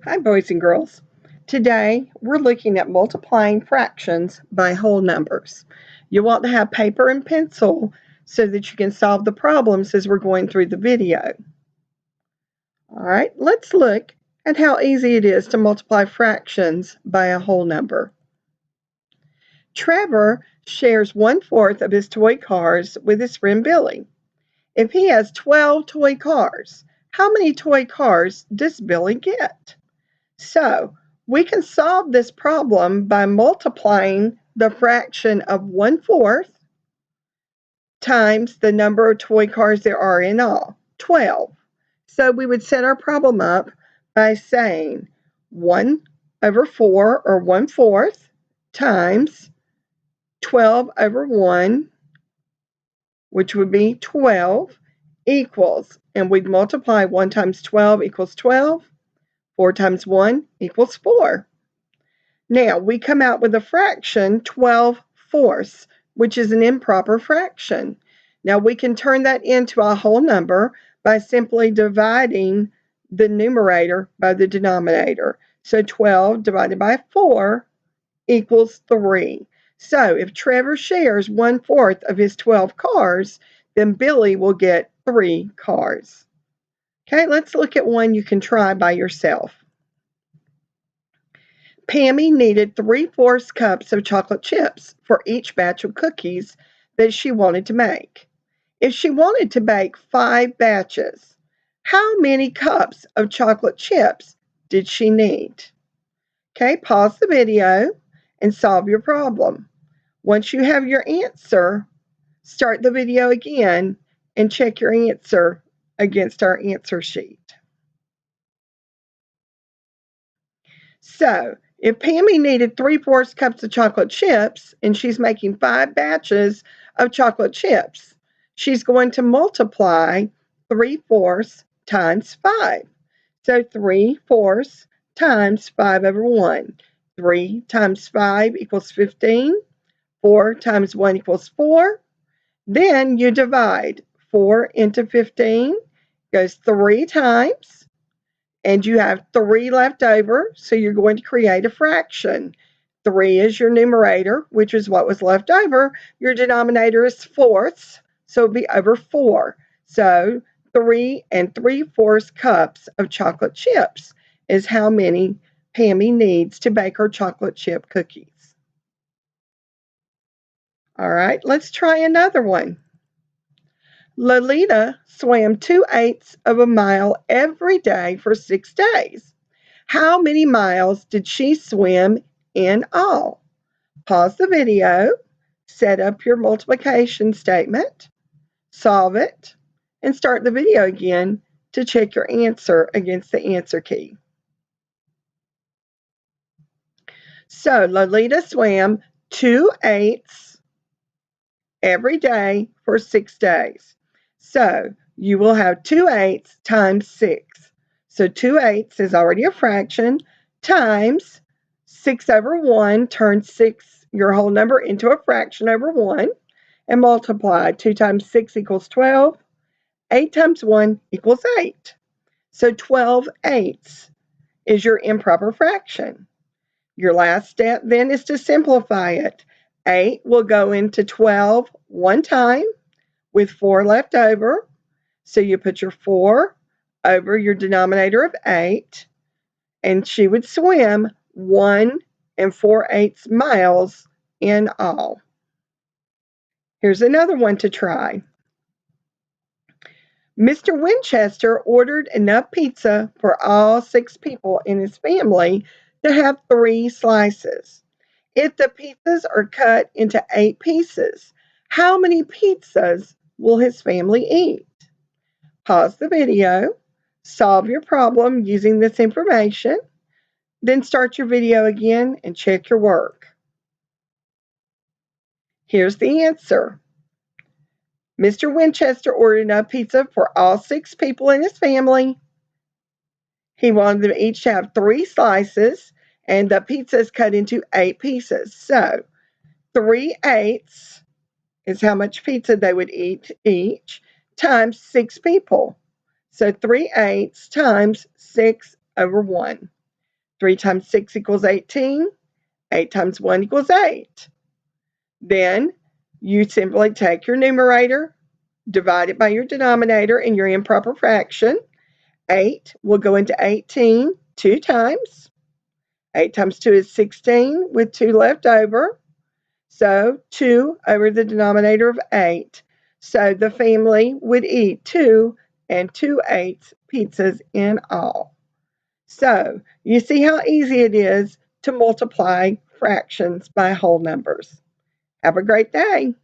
Hi, boys and girls. Today, we're looking at multiplying fractions by whole numbers. You want to have paper and pencil so that you can solve the problems as we're going through the video. All right, let's look at how easy it is to multiply fractions by a whole number. Trevor shares 1/4 of his toy cars with his friend Billy. If he has 12 toy cars, how many toy cars does Billy get? So we can solve this problem by multiplying the fraction of 1/4 times the number of toy cars there are in all, 12. So we would set our problem up by saying 1/4 or 1/4 times 12/1, which would be 12, equals, and we'd multiply 1 times 12 equals 12. 4 times 1 equals 4. Now, we come out with a fraction, 12/4, which is an improper fraction. Now, we can turn that into a whole number by simply dividing the numerator by the denominator. So 12 divided by 4 equals 3. So if Trevor shares 1/4 of his 12 cars, then Billy will get 3 cars. Okay, let's look at one you can try by yourself. Pammy needed 3/4 cups of chocolate chips for each batch of cookies that she wanted to make. If she wanted to bake 5 batches, how many cups of chocolate chips did she need? Okay, pause the video and solve your problem. Once you have your answer, start the video again and check your answer against our answer sheet. So, if Pammy needed 3/4 cups of chocolate chips and she's making 5 batches of chocolate chips, she's going to multiply 3/4 times 5. So 3/4 times 5/1. 3 times 5 equals 15. 4 times 1 equals 4. Then you divide 4 into 15, goes 3 times, and you have 3 left over, so you're going to create a fraction. 3 is your numerator, which is what was left over. Your denominator is fourths, so it'll be over 4. So 3 3/4 cups of chocolate chips is how many Pammy needs to bake her chocolate chip cookies. All right, let's try another one. Lolita swam 2/8 of a mile every day for 6 days. How many miles did she swim in all? Pause the video, set up your multiplication statement, solve it, and start the video again to check your answer against the answer key. So Lolita swam 2/8 every day for 6 days. So you will have 2/8 times 6. So 2/8 is already a fraction, times 6/1 turns 6, your whole number, into a fraction over 1, and multiply. 2 times 6 equals 12. 8 times 1 equals 8. So 12/8 is your improper fraction. Your last step then is to simplify it. 8 will go into 12 one time with 4 left over. So you put your 4 over your denominator of 8, and she would swim 1 4/8 miles in all. Here's another one to try. Mr. Winchester ordered enough pizza for all 6 people in his family to have 3 slices. If the pizzas are cut into 8 pieces, how many pizzas will his family eat? Pause the video, solve your problem using this information, then start your video again and check your work. Here's the answer. Mr. Winchester ordered enough pizza for all 6 people in his family. He wanted them each to have 3 slices, and the pizza is cut into 8 pieces. So 3/8 is how much pizza they would eat each, times 6 people. So 3/8 times 6/1. 3 times 6 equals 18. 8 times 1 equals 8. Then you simply take your numerator, divide it by your denominator in your improper fraction. 8 will go into 18 2 times. 8 times 2 is 16 with 2 left over. So 2 over the denominator of 8. So the family would eat 2 and 2/8 pizzas in all. So you see how easy it is to multiply fractions by whole numbers. Have a great day.